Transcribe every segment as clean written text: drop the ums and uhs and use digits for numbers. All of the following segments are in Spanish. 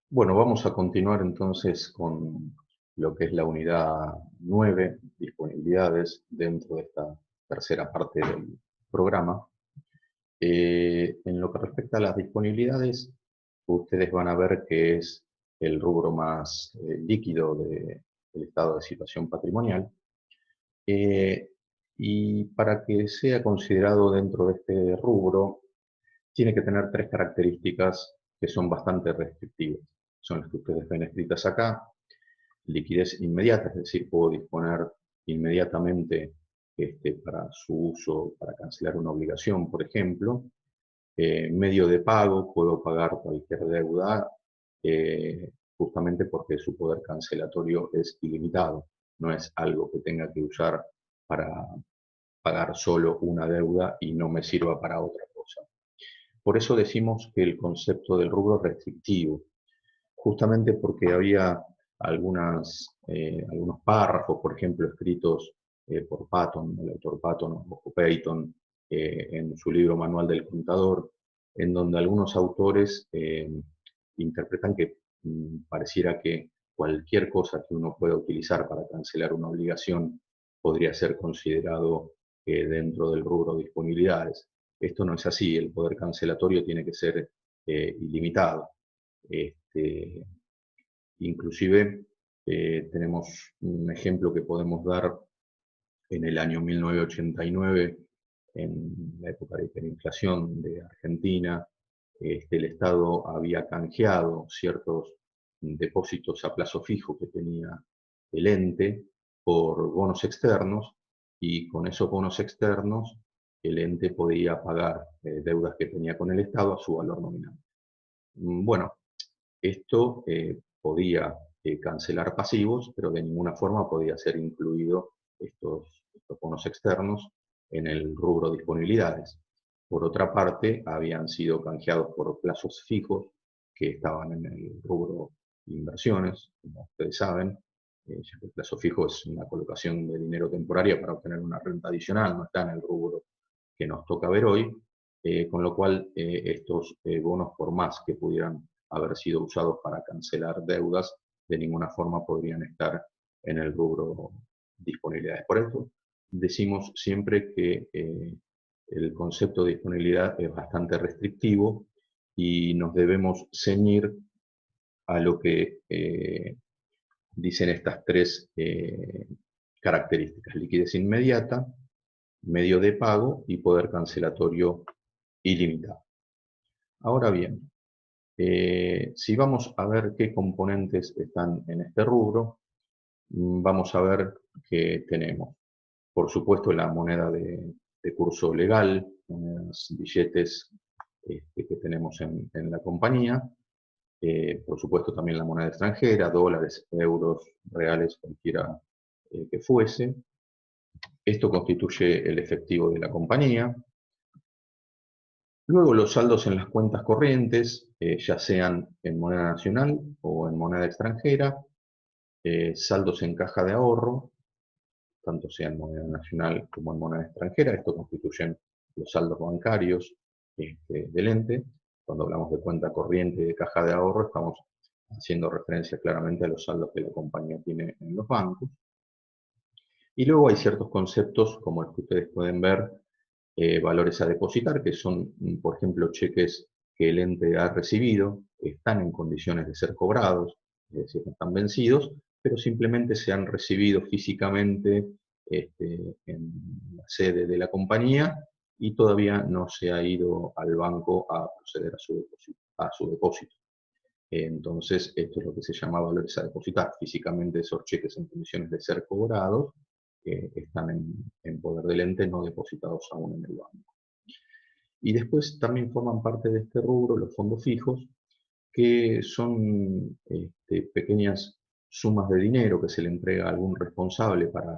Bueno, vamos a continuar entonces con lo que es la unidad 9, disponibilidades, dentro de esta tercera parte del programa. En lo que respecta a las disponibilidades, ustedes van a ver que es el rubro más líquido del estado de situación patrimonial. Eh, y para que sea considerado dentro de este rubro, tiene que tener tres características que son bastante restrictivas. Son las que ustedes ven escritas acá: liquidez inmediata, es decir, puedo disponer inmediatamente para su uso, para cancelar una obligación, por ejemplo. Medio de pago, puedo pagar cualquier deuda, justamente porque su poder cancelatorio es ilimitado. No es algo que tenga que usar para pagar solo una deuda y no me sirva para otra cosa. Por eso decimos que el concepto del rubro restrictivo, justamente porque había algunos párrafos, por ejemplo, escritos por Patton, el autor Patton o Peyton, en su libro Manual del Contador, en donde algunos autores interpretan que pareciera que cualquier cosa que uno pueda utilizar para cancelar una obligación podría ser considerado dentro del rubro disponibilidades. Esto no es así, el poder cancelatorio tiene que ser ilimitado. Este, Inclusive tenemos un ejemplo que podemos dar en el año 1989, en la época de hiperinflación de Argentina. El Estado había canjeado ciertos depósitos a plazo fijo que tenía el ente por bonos externos, y con esos bonos externos el ente podía pagar deudas que tenía con el Estado a su valor nominal. Bueno, esto podía cancelar pasivos, pero de ninguna forma podía ser incluido estos bonos externos en el rubro disponibilidades. Por otra parte, habían sido canjeados por plazos fijos que estaban en el rubro inversiones, como ustedes saben. Ya que el plazo fijo es una colocación de dinero temporaria para obtener una renta adicional, no está en el rubro que nos toca ver hoy, con lo cual estos bonos, por más que pudieran haber sido usados para cancelar deudas, de ninguna forma podrían estar en el rubro disponibilidades. Por eso decimos siempre que el concepto de disponibilidad es bastante restrictivo y nos debemos ceñir a lo que dicen estas tres características: liquidez inmediata, medio de pago y poder cancelatorio ilimitado. Ahora bien, si vamos a ver qué componentes están en este rubro, vamos a ver que tenemos, por supuesto, la moneda de curso legal, monedas, billetes que tenemos en la compañía. Por supuesto, también la moneda extranjera, dólares, euros, reales, cualquiera que fuese. Esto constituye el efectivo de la compañía. Luego los saldos en las cuentas corrientes, ya sean en moneda nacional o en moneda extranjera. Saldos en caja de ahorro, tanto sea en moneda nacional como en moneda extranjera. Esto constituyen los saldos bancarios del ente. Cuando hablamos de cuenta corriente y de caja de ahorro, estamos haciendo referencia claramente a los saldos que la compañía tiene en los bancos. Y luego hay ciertos conceptos, como el que ustedes pueden ver, valores a depositar, que son, por ejemplo, cheques que el ente ha recibido, que están en condiciones de ser cobrados, es decir, no están vencidos, pero simplemente se han recibido físicamente en la sede de la compañía y todavía no se ha ido al banco a proceder a su depósito. Entonces, esto es lo que se llama valores a depositar. Físicamente esos cheques en condiciones de ser cobrados están en poder del ente, no depositados aún en el banco. Y después también forman parte de este rubro los fondos fijos, que son pequeñas sumas de dinero que se le entrega a algún responsable para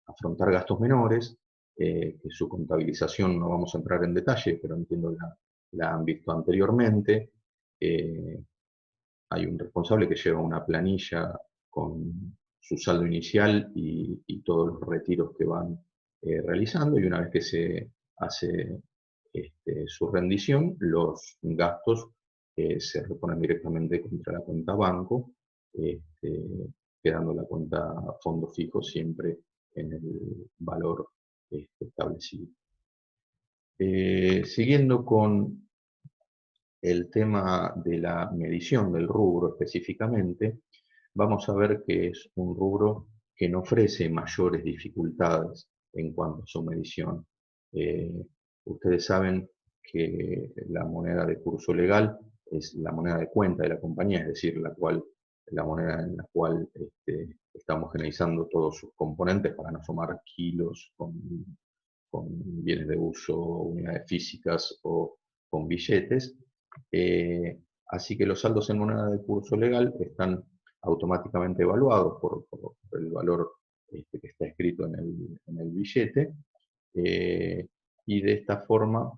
afrontar gastos menores, que su contabilización no vamos a entrar en detalle, pero entiendo la han visto anteriormente. Eh, Hay un responsable que lleva una planilla con su saldo inicial y todos los retiros que van realizando, y una vez que se hace su rendición, los gastos se reponen directamente contra la cuenta banco, quedando la cuenta fondo fijo siempre en el valor establecido. Siguiendo con el tema de la medición del rubro específicamente, vamos a ver que es un rubro que no ofrece mayores dificultades en cuanto a su medición. Ustedes saben que la moneda de curso legal es la moneda de cuenta de la compañía, es decir, la moneda en la cual estamos generalizando todos sus componentes para no sumar kilos con bienes de uso, unidades físicas o con billetes. Así que los saldos en moneda de curso legal están automáticamente evaluados por el valor que está escrito en el billete, y de esta forma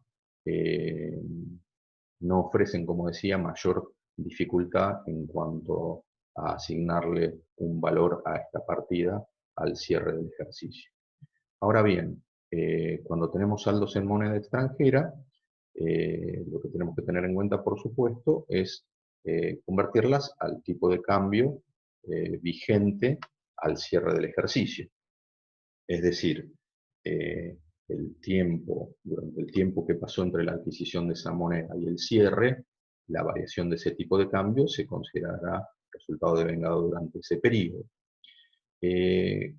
no ofrecen, como decía, mayor dificultad en cuanto a asignarle un valor a esta partida al cierre del ejercicio. Ahora bien, cuando tenemos saldos en moneda extranjera, lo que tenemos que tener en cuenta, por supuesto, es convertirlas al tipo de cambio vigente al cierre del ejercicio. Es decir, durante el tiempo que pasó entre la adquisición de esa moneda y el cierre, la variación de ese tipo de cambio se considerará resultado devengado durante ese periodo.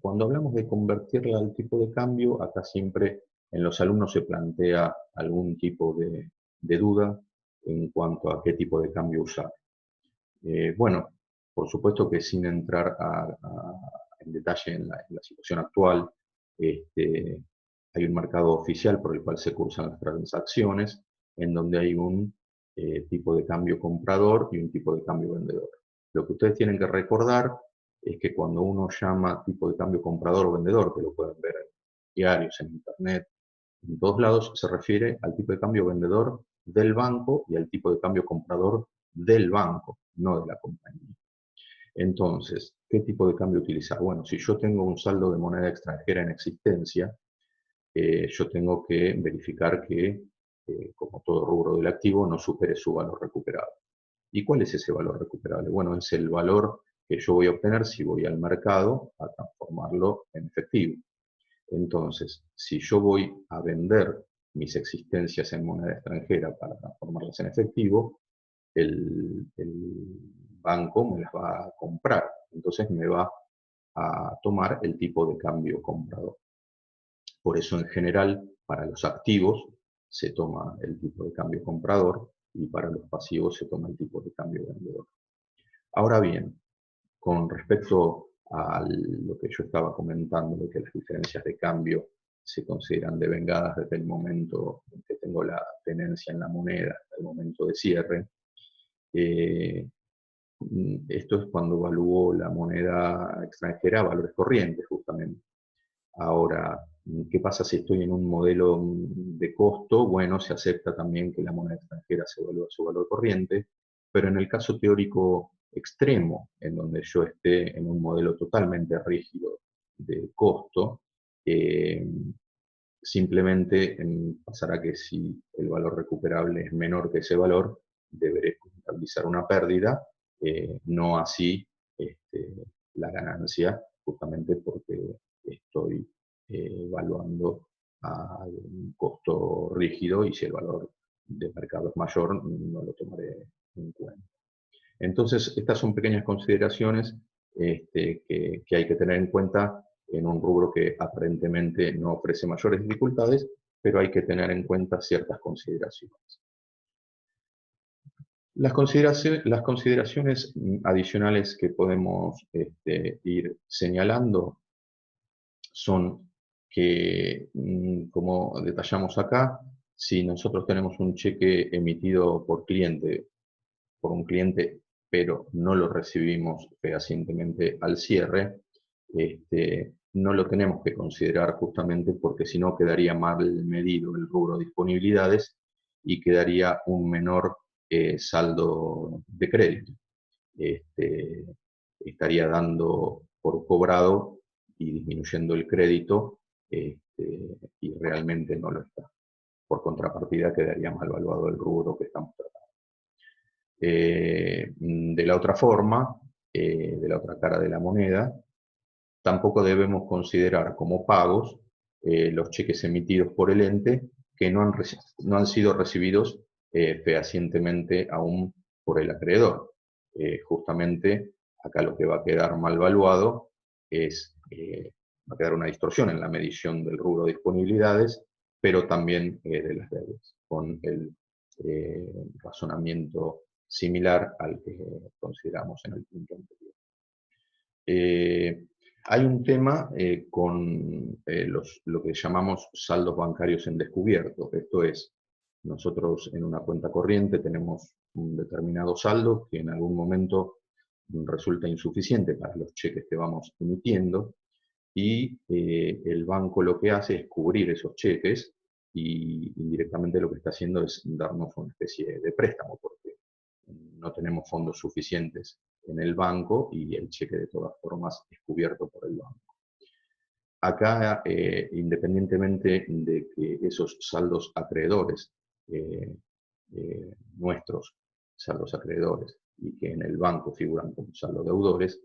Cuando hablamos de convertirla al tipo de cambio, acá siempre en los alumnos se plantea algún tipo de duda en cuanto a qué tipo de cambio usar. Bueno, por supuesto que sin entrar en detalle en la situación actual, hay un mercado oficial por el cual se cursan las transacciones, en donde hay un tipo de cambio comprador y un tipo de cambio vendedor. Lo que ustedes tienen que recordar es que cuando uno llama tipo de cambio comprador o vendedor, que lo pueden ver en diarios, en internet, en todos lados, se refiere al tipo de cambio vendedor del banco y al tipo de cambio comprador del banco, no de la compañía. Entonces, ¿qué tipo de cambio utilizar? Bueno, si yo tengo un saldo de moneda extranjera en existencia, yo tengo que verificar que, como todo rubro del activo, no supere su valor recuperable. ¿Y cuál es ese valor recuperable? Bueno, es el valor que yo voy a obtener si voy al mercado a transformarlo en efectivo. Entonces, si yo voy a vender mis existencias en moneda extranjera para transformarlas en efectivo, el banco me las va a comprar. Entonces me va a tomar el tipo de cambio comprador. Por eso, en general, para los activos se toma el tipo de cambio comprador y para los pasivos se toma el tipo de cambio vendedor. Ahora bien, con respecto a lo que yo estaba comentando, de que las diferencias de cambio se consideran devengadas desde el momento en que tengo la tenencia en la moneda hasta el momento de cierre, esto es cuando evalúo la moneda extranjera a valores corrientes, justamente. Ahora, ¿qué pasa si estoy en un modelo de costo? Bueno, se acepta también que la moneda extranjera se evalúa a su valor corriente, pero en el caso teórico extremo, en donde yo esté en un modelo totalmente rígido de costo, simplemente pasará que si el valor recuperable es menor que ese valor, deberé contabilizar una pérdida, no así la ganancia, justamente porque estoy evaluando a un costo rígido y si el valor de mercado es mayor, no lo tomaré en cuenta. Entonces, estas son pequeñas consideraciones que hay que tener en cuenta en un rubro que aparentemente no ofrece mayores dificultades, pero hay que tener en cuenta ciertas consideraciones. Las consideraciones adicionales que podemos ir señalando son que, como detallamos acá, si nosotros tenemos un cheque emitido por un cliente, pero no lo recibimos fehacientemente al cierre, no lo tenemos que considerar justamente porque si no quedaría mal medido el rubro de disponibilidades y quedaría un menor saldo de crédito. Estaría dando por cobrado y disminuyendo el crédito, y realmente no lo está. Por contrapartida quedaría mal evaluado el rubro que estamos tratando. De la otra forma, de la otra cara de la moneda, tampoco debemos considerar como pagos los cheques emitidos por el ente que no han sido recibidos fehacientemente aún por el acreedor. Justamente acá lo que va a quedar mal valuado es, va a quedar una distorsión en la medición del rubro de disponibilidades, pero también de las deudas, con el razonamiento similar al que consideramos en el punto anterior. Hay un tema con lo que llamamos saldos bancarios en descubierto. Esto es, nosotros en una cuenta corriente tenemos un determinado saldo que en algún momento resulta insuficiente para los cheques que vamos emitiendo y el banco lo que hace es cubrir esos cheques y indirectamente lo que está haciendo es darnos una especie de préstamo porque no tenemos fondos suficientes en el banco y el cheque de todas formas es cubierto por el banco. Acá, independientemente de que esos saldos acreedores, nuestros saldos acreedores, y que en el banco figuran como saldos deudores,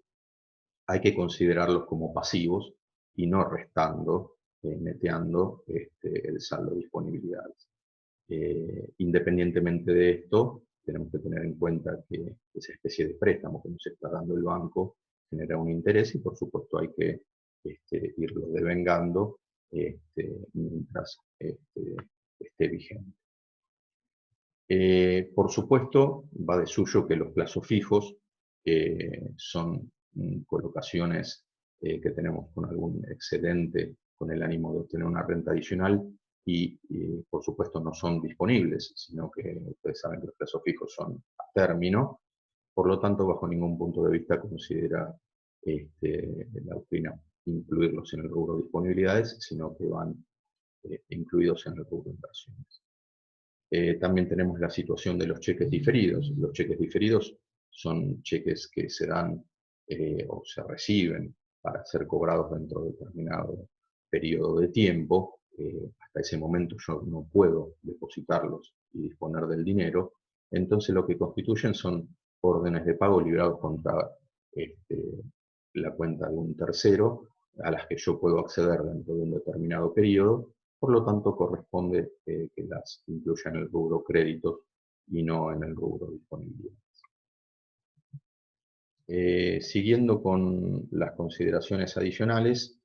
hay que considerarlos como pasivos y no restando, neteando el saldo de disponibilidades. Independientemente de esto, tenemos que tener en cuenta que esa especie de préstamo que nos está dando el banco genera un interés y por supuesto hay que irlo devengando mientras esté vigente. Por supuesto, va de suyo que los plazos fijos son colocaciones que tenemos con algún excedente con el ánimo de obtener una renta adicional y por supuesto no son disponibles, sino que ustedes saben que los plazos fijos son a término, por lo tanto bajo ningún punto de vista considera la doctrina incluirlos en el rubro de disponibilidades, sino que van incluidos en el rubro de inversiones. También tenemos la situación de los cheques diferidos. Los cheques diferidos son cheques que se dan o se reciben para ser cobrados dentro de determinado periodo de tiempo. Hasta ese momento yo no puedo depositarlos y disponer del dinero. Entonces lo que constituyen son órdenes de pago librados contra la cuenta de un tercero a las que yo puedo acceder dentro de un determinado periodo. Por lo tanto, corresponde que las incluya en el rubro créditos y no en el rubro disponibilidades. Siguiendo con las consideraciones adicionales,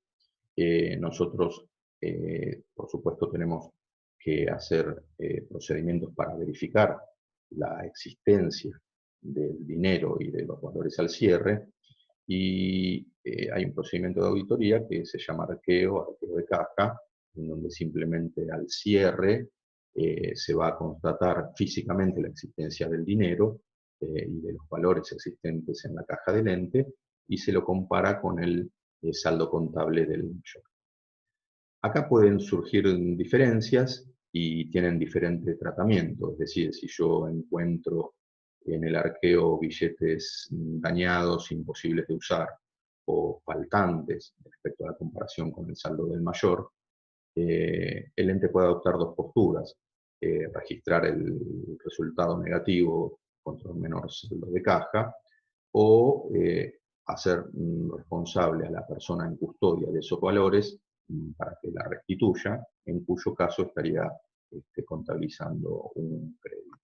nosotros, por supuesto, tenemos que hacer procedimientos para verificar la existencia del dinero y de los valores al cierre, y hay un procedimiento de auditoría que se llama arqueo de caja, en donde simplemente al cierre se va a constatar físicamente la existencia del dinero y de los valores existentes en la caja del ente, y se lo compara con el saldo contable del mayor. Acá pueden surgir diferencias y tienen diferente tratamiento, es decir, si yo encuentro en el arqueo billetes dañados, imposibles de usar, o faltantes respecto a la comparación con el saldo del mayor, el ente puede adoptar dos posturas: registrar el resultado negativo contra un menor saldo de caja, o hacer responsable a la persona en custodia de esos valores para que la restituya, en cuyo caso estaría contabilizando un crédito.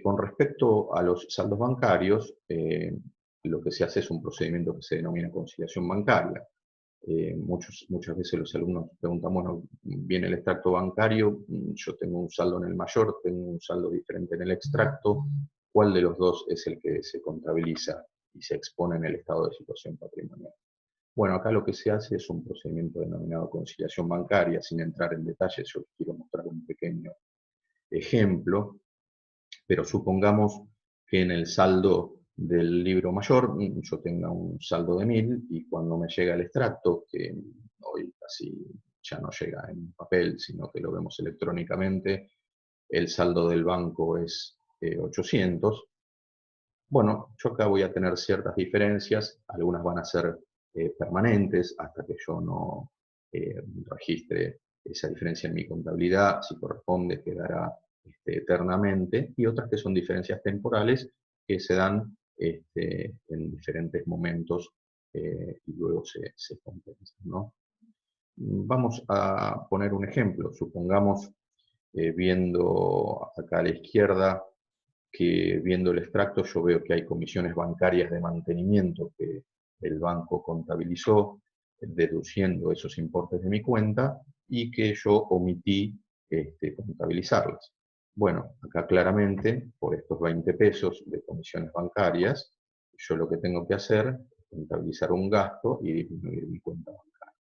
Con respecto a los saldos bancarios, lo que se hace es un procedimiento que se denomina conciliación bancaria. Muchas veces los alumnos preguntan, bueno, viene el extracto bancario, yo tengo un saldo en el mayor, tengo un saldo diferente en el extracto, ¿cuál de los dos es el que se contabiliza y se expone en el estado de situación patrimonial? Bueno, acá lo que se hace es un procedimiento denominado conciliación bancaria. Sin entrar en detalles, yo quiero mostrar un pequeño ejemplo, pero supongamos que en el saldo del libro mayor yo tenga un saldo de 1000 y cuando me llega el extracto, que hoy casi ya no llega en papel, sino que lo vemos electrónicamente, el saldo del banco es 800. Bueno, yo acá voy a tener ciertas diferencias, algunas van a ser permanentes hasta que yo no registre esa diferencia en mi contabilidad. Si corresponde, quedará eternamente, y otras que son diferencias temporales que se dan en diferentes momentos y luego se compensan, ¿no? Vamos a poner un ejemplo. Supongamos, viendo acá a la izquierda, que viendo el extracto yo veo que hay comisiones bancarias de mantenimiento que el banco contabilizó, deduciendo esos importes de mi cuenta, y que yo omití contabilizarlas. Bueno, acá claramente, por estos 20 pesos de comisiones bancarias, yo lo que tengo que hacer es contabilizar un gasto y disminuir mi cuenta bancaria.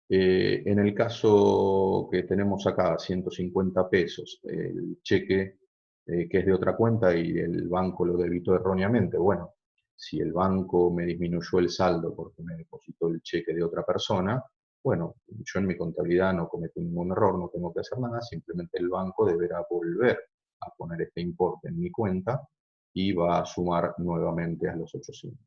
En el caso que tenemos acá, 150 pesos, el cheque que es de otra cuenta y el banco lo debitó erróneamente. Bueno, si el banco me disminuyó el saldo porque me depositó el cheque de otra persona, bueno, yo en mi contabilidad no cometí ningún error, no tengo que hacer nada, simplemente el banco deberá volver a poner este importe en mi cuenta y va a sumar nuevamente a los 800.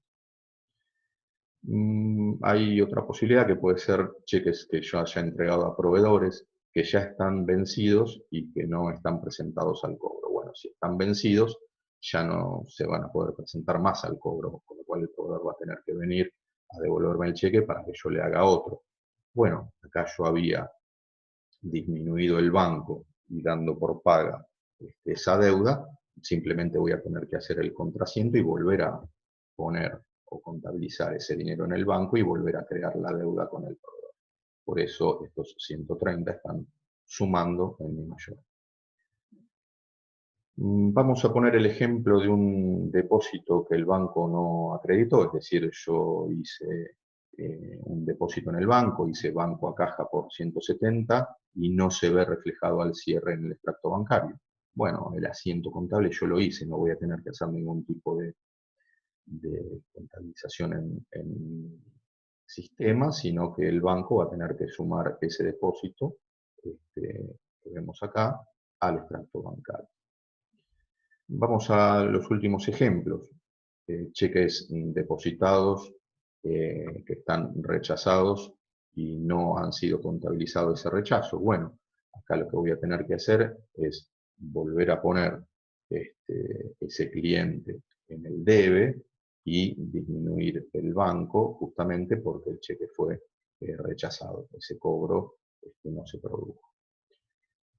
Hay otra posibilidad que puede ser cheques que yo haya entregado a proveedores que ya están vencidos y que no están presentados al cobro. Bueno, si están vencidos, ya no se van a poder presentar más al cobro, con lo cual el proveedor va a tener que venir a devolverme el cheque para que yo le haga otro. Bueno, acá yo había disminuido el banco y dando por paga esa deuda, simplemente voy a tener que hacer el contrasiento y volver a poner o contabilizar ese dinero en el banco y volver a crear la deuda con el proveedor. Por eso estos 130 están sumando en mi mayor. Vamos a poner el ejemplo de un depósito que el banco no acreditó, es decir, yo hice un depósito en el banco, hice banco a caja por 170 y no se ve reflejado al cierre en el extracto bancario. Bueno, el asiento contable yo lo hice, no voy a tener que hacer ningún tipo de contabilización en sistema, sino que el banco va a tener que sumar ese depósito que vemos acá al extracto bancario. Vamos a los últimos ejemplos. Cheques depositados que están rechazados y no han sido contabilizado ese rechazo. Bueno, acá lo que voy a tener que hacer es volver a poner ese cliente en el debe y disminuir el banco justamente porque el cheque fue rechazado. Ese cobro no se produjo.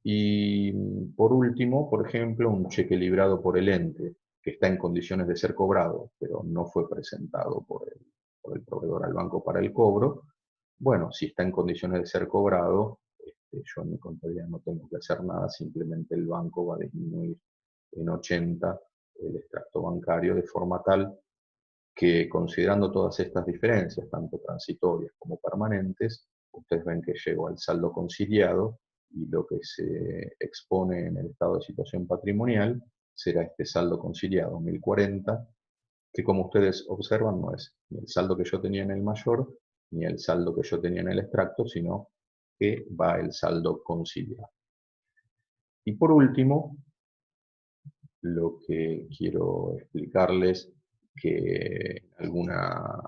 Y por último, por ejemplo, un cheque librado por el ente que está en condiciones de ser cobrado, pero no fue presentado por el proveedor al banco para el cobro. Bueno, si está en condiciones de ser cobrado, yo en mi contabilidad no tengo que hacer nada, simplemente el banco va a disminuir en 80 el extracto bancario de forma tal que, considerando todas estas diferencias, tanto transitorias como permanentes, ustedes ven que llego al saldo conciliado y lo que se expone en el estado de situación patrimonial será este saldo conciliado 1040, que como ustedes observan no es ni el saldo que yo tenía en el mayor ni el saldo que yo tenía en el extracto, sino que va el saldo conciliado. Y por último, lo que quiero explicarles que alguna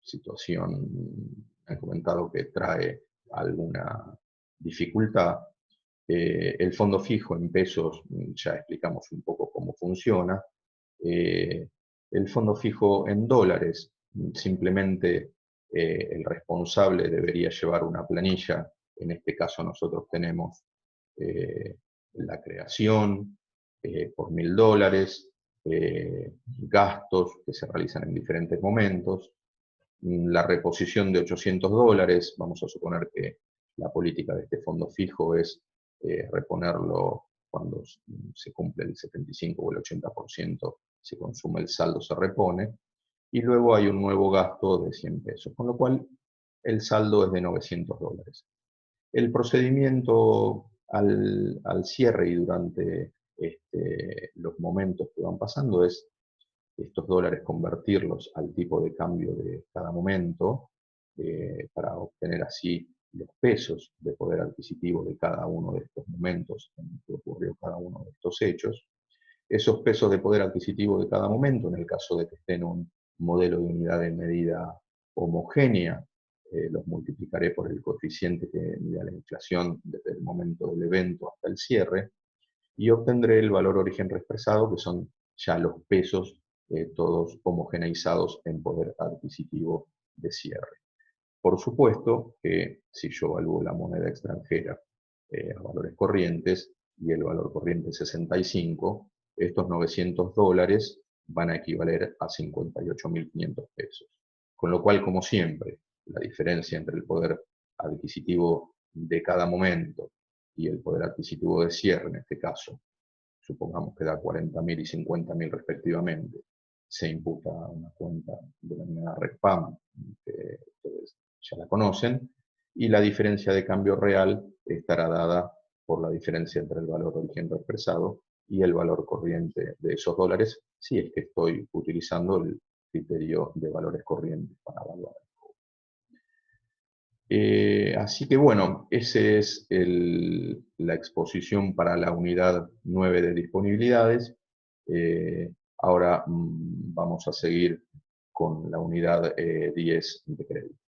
situación han comentado que trae alguna dificultad. El fondo fijo en pesos, ya explicamos un poco cómo funciona. El fondo fijo en dólares, simplemente el responsable debería llevar una planilla. En este caso nosotros tenemos la creación por $1000, gastos que se realizan en diferentes momentos, la reposición de $800, vamos a suponer que la política de este fondo fijo es reponerlo cuando se cumple el 75 o el 80%, se consume el saldo, se repone, y luego hay un nuevo gasto de 100 pesos, con lo cual el saldo es de $900. El procedimiento al cierre y durante los momentos que van pasando es estos dólares convertirlos al tipo de cambio de cada momento para obtener así los pesos de poder adquisitivo de cada uno de estos momentos en que ocurrió cada uno de estos hechos. Esos pesos de poder adquisitivo de cada momento, en el caso de que esté en un modelo de unidad de medida homogénea, los multiplicaré por el coeficiente que mide la inflación desde el momento del evento hasta el cierre, y obtendré el valor origen reexpresado, que son ya los pesos todos homogeneizados en poder adquisitivo de cierre. Por supuesto que si yo evalúo la moneda extranjera a valores corrientes y el valor corriente es 65, estos $900 van a equivaler a 58.500 pesos. Con lo cual, como siempre, la diferencia entre el poder adquisitivo de cada momento y el poder adquisitivo de cierre, en este caso, supongamos que da 40.000 y 50.000 respectivamente, se imputa a una cuenta denominada RECPAM, que ustedes ya la conocen, y la diferencia de cambio real estará dada por la diferencia entre el valor origen expresado y el valor corriente de esos dólares, si es que estoy utilizando el criterio de valores corrientes para evaluar. Así que bueno, esa es la exposición para la unidad 9 de disponibilidades. Ahora vamos a seguir con la unidad 10 de crédito.